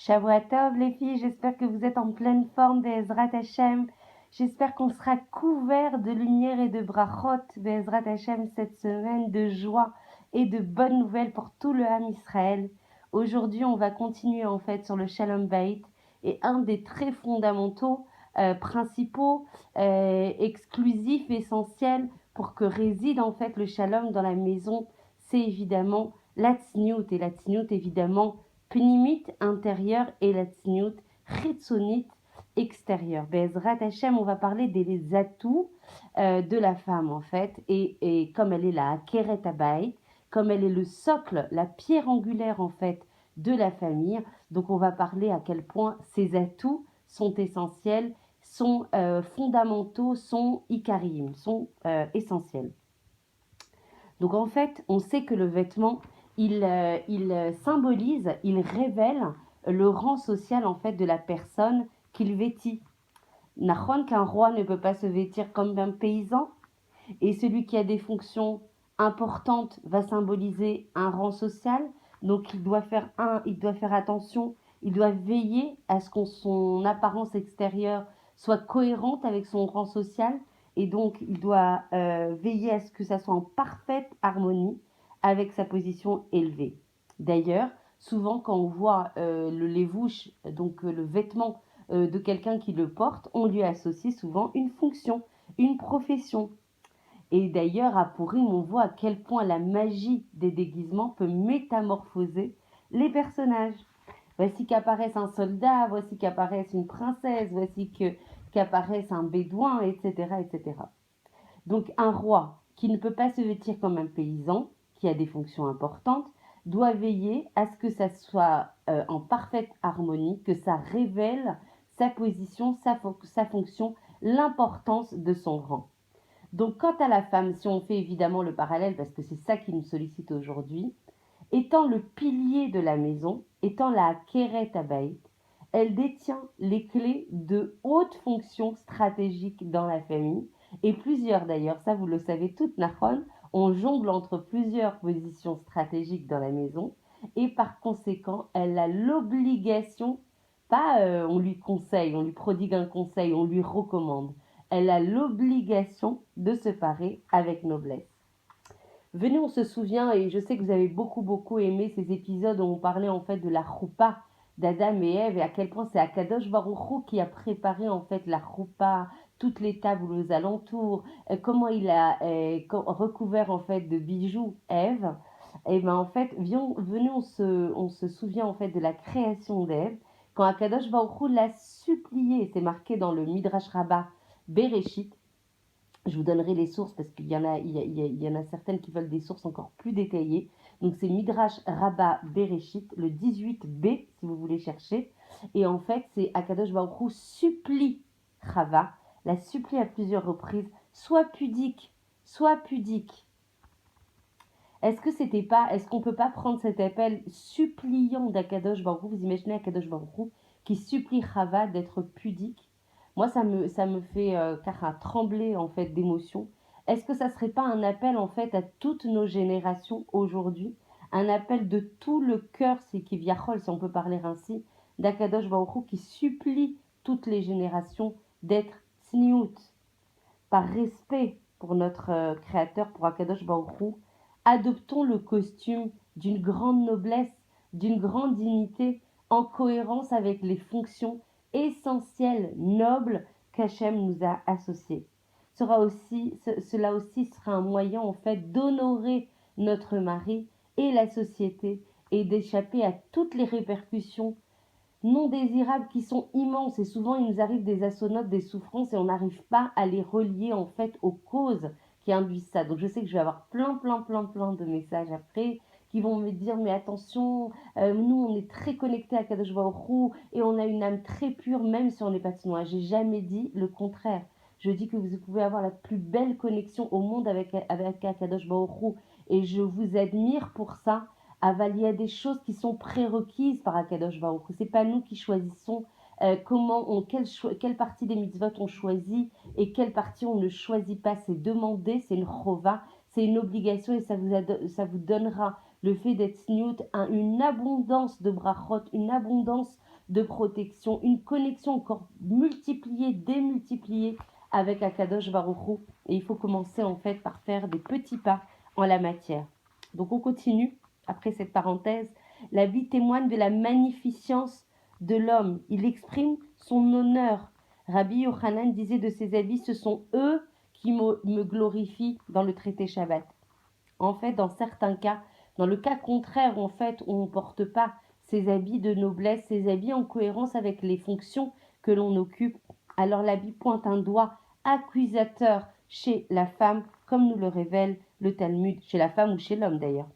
Shavua Tov les filles, j'espère que vous êtes en pleine forme Be'ezrat Hashem. J'espère qu'on sera couvert de lumière et de brachot Be'ezrat Hashem cette semaine, de joie et de bonnes nouvelles pour tout le Ham Israël. Aujourd'hui, on va continuer en fait sur le Shalom Bayit et un des très fondamentaux, principaux, exclusifs, essentiels pour que réside en fait le Shalom dans la maison, c'est évidemment la tzniut. Et la tzniut, évidemment, pnimit intérieur et la tzniut chitzonit extérieur. Be'ezrat Hashem, on va parler des atouts de la femme en fait, et comme elle est la keret habayit, comme elle est le socle, la pierre angulaire en fait de la famille. Donc on va parler à quel point ces atouts sont essentiels, sont fondamentaux, sont ikarim, sont essentiels. Donc en fait, on sait que le vêtement, il symbolise, il révèle le rang social en fait de la personne qu'il vêtit. Nachon qu'un roi ne peut pas se vêtir comme un paysan, et celui qui a des fonctions importantes va symboliser un rang social. Donc il doit faire attention, il doit veiller à ce que son apparence extérieure soit cohérente avec son rang social, et donc il doit veiller à ce que ça soit en parfaite harmonie avec sa position élevée. D'ailleurs, souvent quand on voit le levouche, donc le vêtement de quelqu'un qui le porte, on lui associe souvent une fonction, une profession. Et d'ailleurs, à Purim, on voit à quel point la magie des déguisements peut métamorphoser les personnages. Voici qu'apparaisse un soldat, voici qu'apparaisse une princesse, qu'apparaisse un bédouin, etc., etc. Donc un roi qui ne peut pas se vêtir comme un paysan, qui a des fonctions importantes, doit veiller à ce que ça soit en parfaite harmonie, que ça révèle sa position, sa fonction, l'importance de son rang. Donc, quant à la femme, si on fait évidemment le parallèle, parce que c'est ça qui nous sollicite aujourd'hui, étant le pilier de la maison, étant la Keret Habayit, elle détient les clés de hautes fonctions stratégiques dans la famille, et plusieurs d'ailleurs, ça vous le savez toutes, Nahon, on jongle entre plusieurs positions stratégiques dans la maison, et par conséquent, elle a l'obligation, pas on lui conseille, on lui prodigue un conseil, on lui recommande, elle a l'obligation de se parer avec noblesse. Venez, on se souvient, et je sais que vous avez beaucoup aimé ces épisodes où on parlait en fait de la choupa d'Adam et Ève, et à quel point c'est Akadosh Baruch Hu qui a préparé en fait la choupa, toutes les tables aux alentours, comment il a recouvert en fait de bijoux Ève. Et bien en fait, venez, on se souvient en fait de la création d'Ève, quand Akadosh Baruch Hu l'a supplié, c'est marqué dans le Midrash Rabbah Bereshit. Je vous donnerai les sources parce qu'il y en a, il y en a certaines qui veulent des sources encore plus détaillées. Donc c'est Midrash Rabbah Bereshit, le 18b, si vous voulez chercher. Et en fait, c'est Akadosh Baruch Hu supplie Chava, la supplie à plusieurs reprises, sois pudique, sois pudique. Est-ce qu'on peut pas prendre cet appel suppliant d'Akadosh Baruch Hu? Vous imaginez Akadosh Baruch Hu qui supplie Chava d'être pudique? Moi, ça me fait trembler en fait d'émotion. Est-ce que ça serait pas un appel en fait à toutes nos générations aujourd'hui, un appel de tout le cœur, c'est qui viachol, si on peut parler ainsi, d'Akadosh Baruch Hu qui supplie toutes les générations d'être tsniout, par respect pour notre créateur, pour Akadosh Baruch Hu, adoptons le costume d'une grande noblesse, d'une grande dignité, en cohérence avec les fonctions essentielles, nobles qu'Hachem nous a associées. Cela aussi sera un moyen en fait d'honorer notre mari et la société et d'échapper à toutes les répercussions non désirables qui sont immenses, et souvent il nous arrive des assonotes, des souffrances, et on n'arrive pas à les relier en fait aux causes qui induisent ça. Donc je sais que je vais avoir plein de messages après qui vont me dire mais attention, nous on est très connectés à Kadosh Baruch Hu et on a une âme très pure même si on n'est pas chinois. J'ai jamais dit le contraire. Je dis que vous pouvez avoir la plus belle connexion au monde avec Kadosh Baruch Hu, et je vous admire pour ça. Il y a des choses qui sont prérequises par Akadosh Baruch Hu. C'est pas nous qui choisissons quelle partie des mitzvot on choisit et quelle partie on ne choisit pas. C'est demandé, c'est une chova, c'est une obligation, et ça vous donnera le fait d'être sniout, une abondance de brachot, une abondance de protection, une connexion encore multipliée, démultipliée avec Akadosh Baruch Hu. Et il faut commencer en fait par faire des petits pas en la matière. Donc on continue, après cette parenthèse. La vie témoigne de la magnificence de l'homme. Il exprime son honneur. Rabbi Yochanan disait de ses habits, ce sont eux qui me glorifient dans le traité Shabbat. En fait, dans certains cas, dans le cas contraire, en fait, où on ne porte pas ces habits de noblesse, ces habits en cohérence avec les fonctions que l'on occupe, alors l'habit pointe un doigt accusateur chez la femme, comme nous le révèle le Talmud, chez la femme ou chez l'homme d'ailleurs.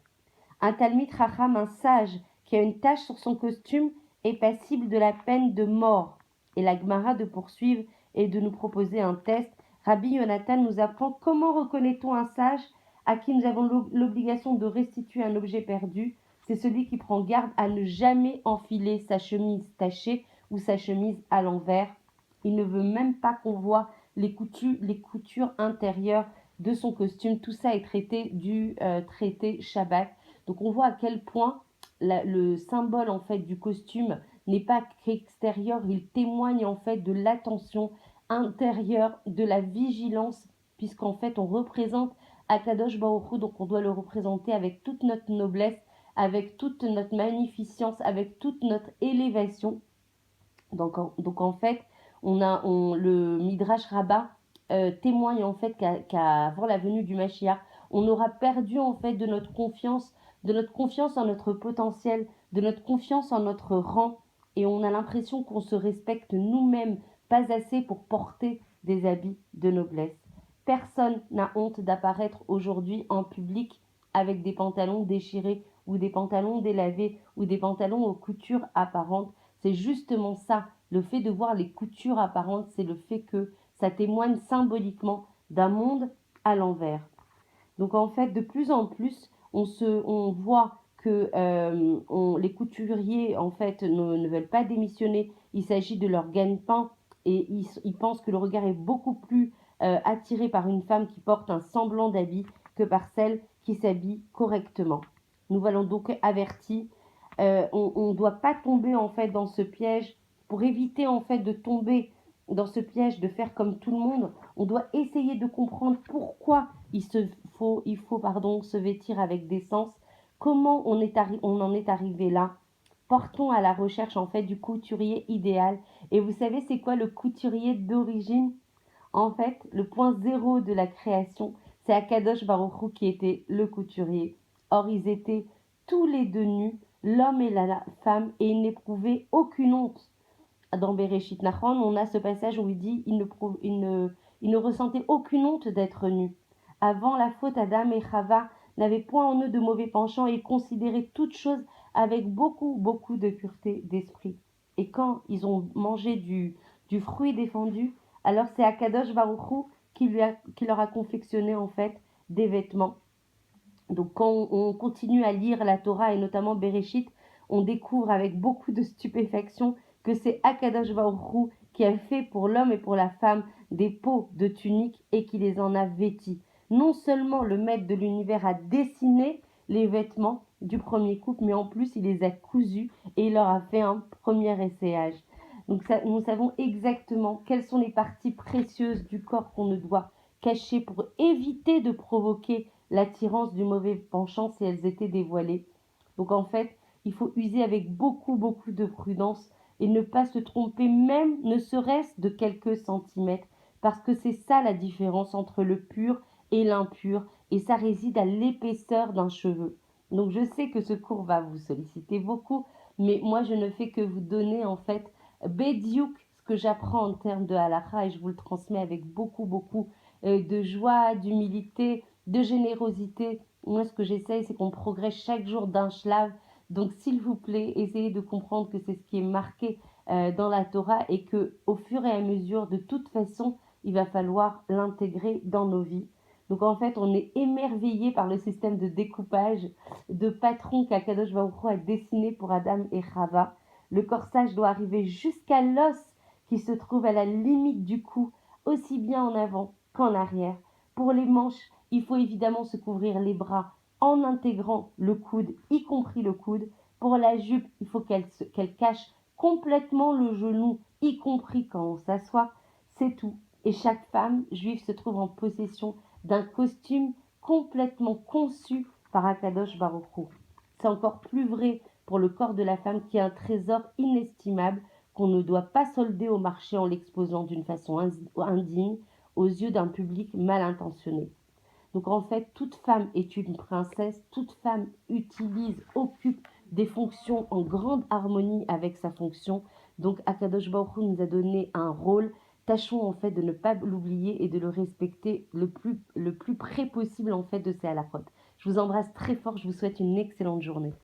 Un Talmid Chacham, un sage, qui a une tache sur son costume, est passible de la peine de mort. Et la Gemara de poursuivre et de nous proposer un test. Rabbi Yonatan nous apprend comment reconnaît-on un sage à qui nous avons l'obligation de restituer un objet perdu. C'est celui qui prend garde à ne jamais enfiler sa chemise tachée ou sa chemise à l'envers. Il ne veut même pas qu'on voit les coutures intérieures de son costume. Tout ça est traité du traité Shabbat. Donc on voit à quel point le symbole en fait du costume n'est pas qu'extérieur, il témoigne en fait de l'attention intérieure, de la vigilance, puisqu'en fait on représente Akadosh Baruch Hu, donc on doit le représenter avec toute notre noblesse, avec toute notre magnificence, avec toute notre élévation. Donc en fait, le Midrash Rabbah témoigne en fait qu'avant la venue du Mashiach, on aura perdu en fait de notre confiance en notre potentiel, de notre confiance en notre rang, et on a l'impression qu'on se respecte nous-mêmes pas assez pour porter des habits de noblesse. Personne n'a honte d'apparaître aujourd'hui en public avec des pantalons déchirés ou des pantalons délavés ou des pantalons aux coutures apparentes. C'est justement ça, le fait de voir les coutures apparentes, c'est le fait que ça témoigne symboliquement d'un monde à l'envers. Donc en fait, de plus en plus, on voit que les couturiers en fait ne veulent pas démissionner. Il s'agit de leur gagne-pain et ils pensent que le regard est beaucoup plus attiré par une femme qui porte un semblant d'habit que par celle qui s'habille correctement. Nous voilà donc avertis. On ne doit pas tomber en fait dans ce piège. Pour éviter en fait de tomber dans ce piège de faire comme tout le monde, on doit essayer de comprendre pourquoi il faut se vêtir avec décence. Comment on en est arrivé là? Partons à la recherche en fait du couturier idéal. Et vous savez c'est quoi le couturier d'origine? En fait, le point zéro de la création, c'est Akadosh Baruch Hu qui était le couturier. Or, ils étaient tous les deux nus, l'homme et la femme, et ils n'éprouvaient aucune honte. Dans Bereshit Nachon, on a ce passage où il dit il ne ressentait aucune honte d'être nus. Avant la faute, Adam et Chava n'avaient point en eux de mauvais penchants et considéraient toutes choses avec beaucoup, beaucoup de pureté d'esprit. Et quand ils ont mangé du fruit défendu, alors c'est Akadosh Baruch Hu qui leur a confectionné en fait des vêtements. Donc quand on continue à lire la Torah et notamment Bereshit, on découvre avec beaucoup de stupéfaction que c'est Akadosh Baruch Hu qui a fait pour l'homme et pour la femme des peaux de tunique et qui les en a vêtis. Non seulement le maître de l'univers a dessiné les vêtements du premier couple, mais en plus il les a cousus et il leur a fait un premier essayage. Donc nous savons exactement quelles sont les parties précieuses du corps qu'on ne doit cacher pour éviter de provoquer l'attirance du mauvais penchant si elles étaient dévoilées. Donc en fait, il faut user avec beaucoup, beaucoup de prudence et ne pas se tromper même ne serait-ce de quelques centimètres, parce que c'est ça la différence entre le pur et l'impur, et ça réside à l'épaisseur d'un cheveu. Donc je sais que ce cours va vous solliciter beaucoup, mais moi je ne fais que vous donner en fait bédiouk, ce que j'apprends en termes de halakha, et je vous le transmets avec beaucoup, beaucoup de joie, d'humilité, de générosité. Moi, ce que j'essaye, c'est qu'on progresse chaque jour d'un shlav. Donc, s'il vous plaît, essayez de comprendre que c'est ce qui est marqué dans la Torah et que, au fur et à mesure, de toute façon, il va falloir l'intégrer dans nos vies. Donc, en fait, on est émerveillé par le système de découpage de patron qu'Akadosh Baruch Hu a dessiné pour Adam et Chava. Le corsage doit arriver jusqu'à l'os qui se trouve à la limite du cou, aussi bien en avant qu'en arrière. Pour les manches, il faut évidemment se couvrir les bras en intégrant le coude, y compris le coude. Pour la jupe, il faut qu'elle cache complètement le genou, y compris quand on s'assoit, c'est tout. Et chaque femme juive se trouve en possession d'un costume complètement conçu par Akadosh Baruch Hu. C'est encore plus vrai pour le corps de la femme qui est un trésor inestimable qu'on ne doit pas solder au marché en l'exposant d'une façon indigne aux yeux d'un public mal intentionné. Donc en fait, toute femme est une princesse, toute femme occupe des fonctions en grande harmonie avec sa fonction. Donc Akadosh Baruch Hu nous a donné un rôle. Tâchons en fait de ne pas l'oublier et de le respecter le plus près possible en fait de ses halachot. Je vous embrasse très fort, je vous souhaite une excellente journée.